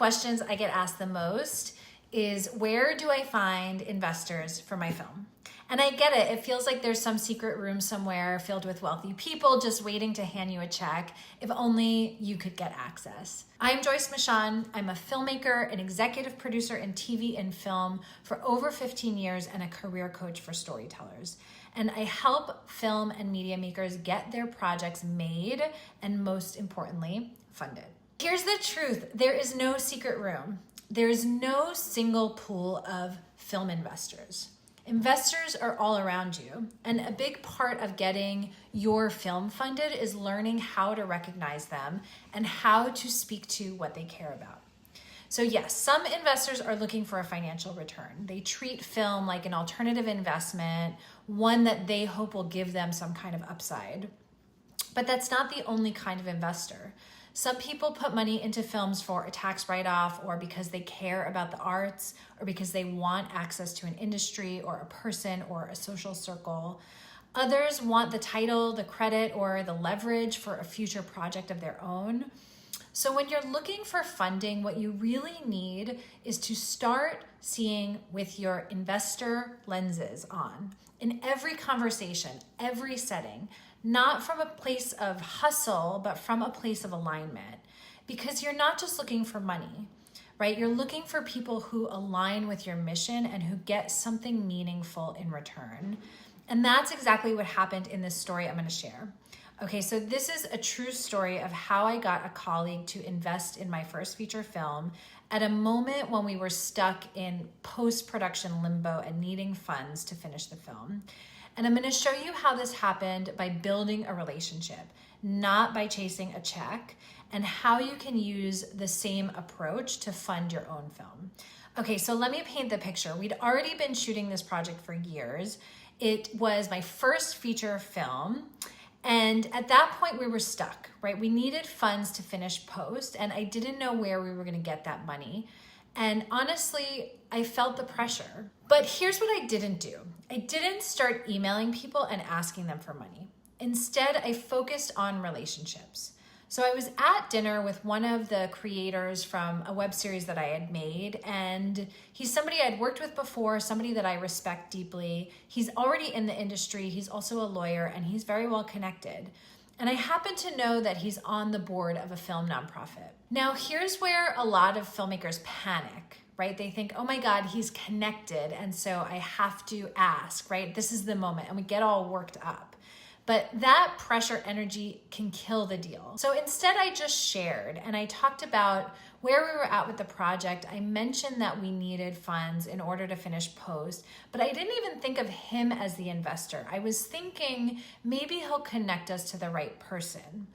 questions I get asked the most is, where do I find investors for my film? And I get it. It feels like there's some secret room somewhere filled with wealthy people just waiting to hand you a check. If only you could get access. I'm Joyce Michon. I'm a filmmaker, an executive producer in TV and film for over 15 years, and a career coach for storytellers. And I help film and media makers get their projects made and, most importantly, funded. Here's the truth. There is no secret room. There is no single pool of film investors. Investors are all around you, and a big part of getting your film funded is learning how to recognize them and how to speak to what they care about. So yes, some investors are looking for a financial return. They treat film like an alternative investment, one that they hope will give them some kind of upside. But that's not the only kind of investor. Some people put money into films for a tax write-off, or because they care about the arts, or because they want access to an industry or a person or a social circle. Others want the title, the credit, or the leverage for a future project of their own. So when you're looking for funding, what you really need is to start seeing with your investor lenses on in every conversation, every setting. Not from a place of hustle, but from a place of alignment. Because you're not just looking for money, right? You're looking for people who align with your mission and who get something meaningful in return. And that's exactly what happened in this story I'm going to share. Okay, so this is a true story of how I got a colleague to invest in my first feature film at a moment when we were stuck in post-production limbo and needing funds to finish the film. And I'm going to show you how this happened by building a relationship, not by chasing a check, and how you can use the same approach to fund your own film. Okay, so let me paint the picture. We'd already been shooting this project for years. It was my first feature film. And at that point we were stuck, right? We needed funds to finish post, and I didn't know where we were going to get that money. And honestly, I felt the pressure. But here's what I didn't do. I didn't start emailing people and asking them for money. Instead, I focused on relationships. So I was at dinner with one of the creators from a web series that I had made, and he's somebody I'd worked with before, somebody that I respect deeply. He's already in the industry. He's also a lawyer, and he's very well connected. And I happen to know that he's on the board of a film nonprofit. Now, here's where a lot of filmmakers panic, right? They think, oh my God, he's connected, and so I have to ask, right? This is the moment, and we get all worked up. But that pressure energy can kill the deal. So instead, I just shared, and I talked about where we were at with the project. I mentioned that we needed funds in order to finish post, but I didn't even think of him as the investor. I was thinking maybe he'll connect us to the right person.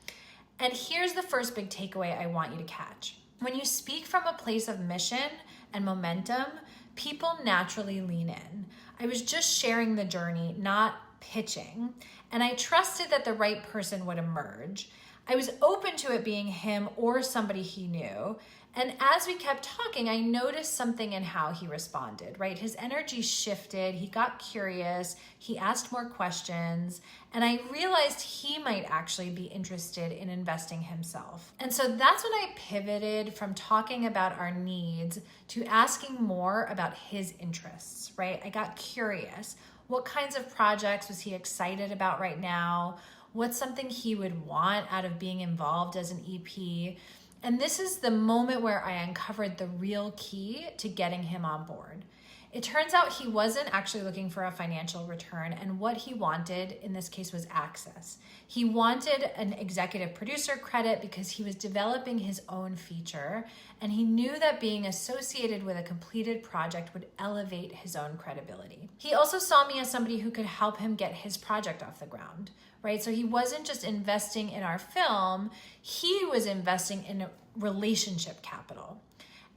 And here's the first big takeaway I want you to catch. When you speak from a place of mission and momentum, people naturally lean in. I was just sharing the journey, not pitching, and I trusted that the right person would emerge. I was open to it being him or somebody he knew. And as we kept talking, I noticed something in how he responded, right? His energy shifted, he got curious, he asked more questions, and I realized he might actually be interested in investing himself. And so that's when I pivoted from talking about our needs to asking more about his interests, right? I got curious. What kinds of projects was he excited about right now? What's something he would want out of being involved as an EP? And this is the moment where I uncovered the real key to getting him on board. It turns out he wasn't actually looking for a financial return, and what he wanted in this case was access. He wanted an executive producer credit because he was developing his own feature, and he knew that being associated with a completed project would elevate his own credibility. He also saw me as somebody who could help him get his project off the ground, right? So he wasn't just investing in our film, he was investing in relationship capital.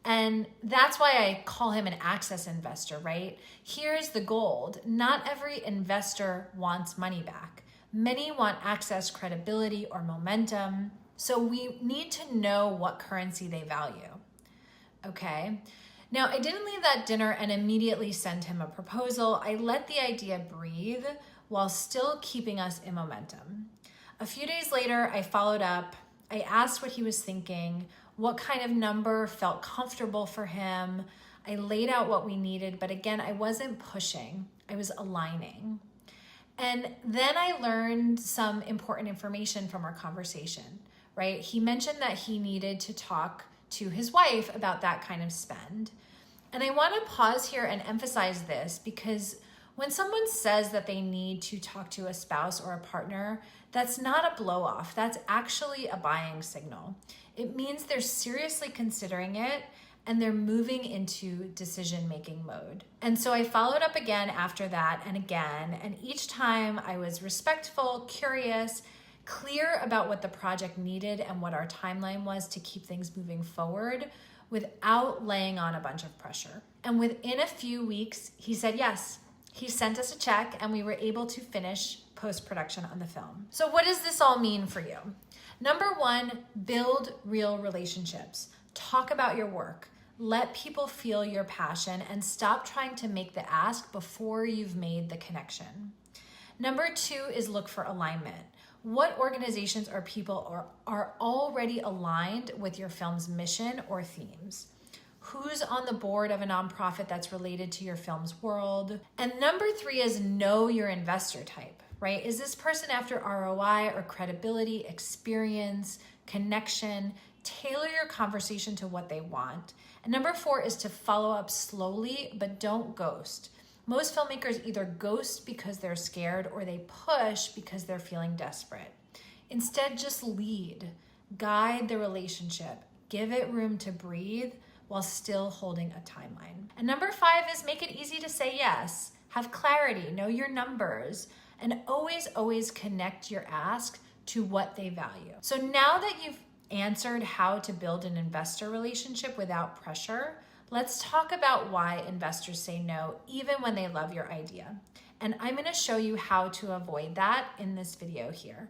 And that's why I call him an access investor, right? Here's the gold. Not every investor wants money back. Many want access, credibility, or momentum. So we need to know what currency they value, okay? Now, I didn't leave that dinner and immediately send him a proposal. I let the idea breathe while still keeping us in momentum. A few days later, I followed up. I asked what he was thinking, what kind of number felt comfortable for him. I laid out what we needed, but again, I wasn't pushing, I was aligning. And then I learned some important information from our conversation, right? He mentioned that he needed to talk to his wife about that kind of spend. And I want to pause here and emphasize this, because when someone says that they need to talk to a spouse or a partner, that's not a blow off. That's actually a buying signal. It means they're seriously considering it and they're moving into decision-making mode. And so I followed up again after that and again, and each time I was respectful, curious, clear about what the project needed and what our timeline was to keep things moving forward without laying on a bunch of pressure. And within a few weeks, he said yes. He sent us a check and we were able to finish post-production on the film. So what does this all mean for you? Number one, build real relationships. Talk about your work. Let people feel your passion and stop trying to make the ask before you've made the connection. Number two is look for alignment. What organizations or people are already aligned with your film's mission or themes? Who's on the board of a nonprofit that's related to your film's world? And number three is know your investor type, right? Is this person after ROI or credibility, experience, connection? Tailor your conversation to what they want. And number four is to follow up slowly, but don't ghost. Most filmmakers either ghost because they're scared or they push because they're feeling desperate. Instead, just lead, guide the relationship, give it room to breathe while still holding a timeline. And number five is make it easy to say yes. Have clarity, know your numbers, and always connect your ask to what they value. So now that you've answered how to build an investor relationship without pressure, let's talk about why investors say no even when they love your idea. And I'm going to show you how to avoid that in this video here.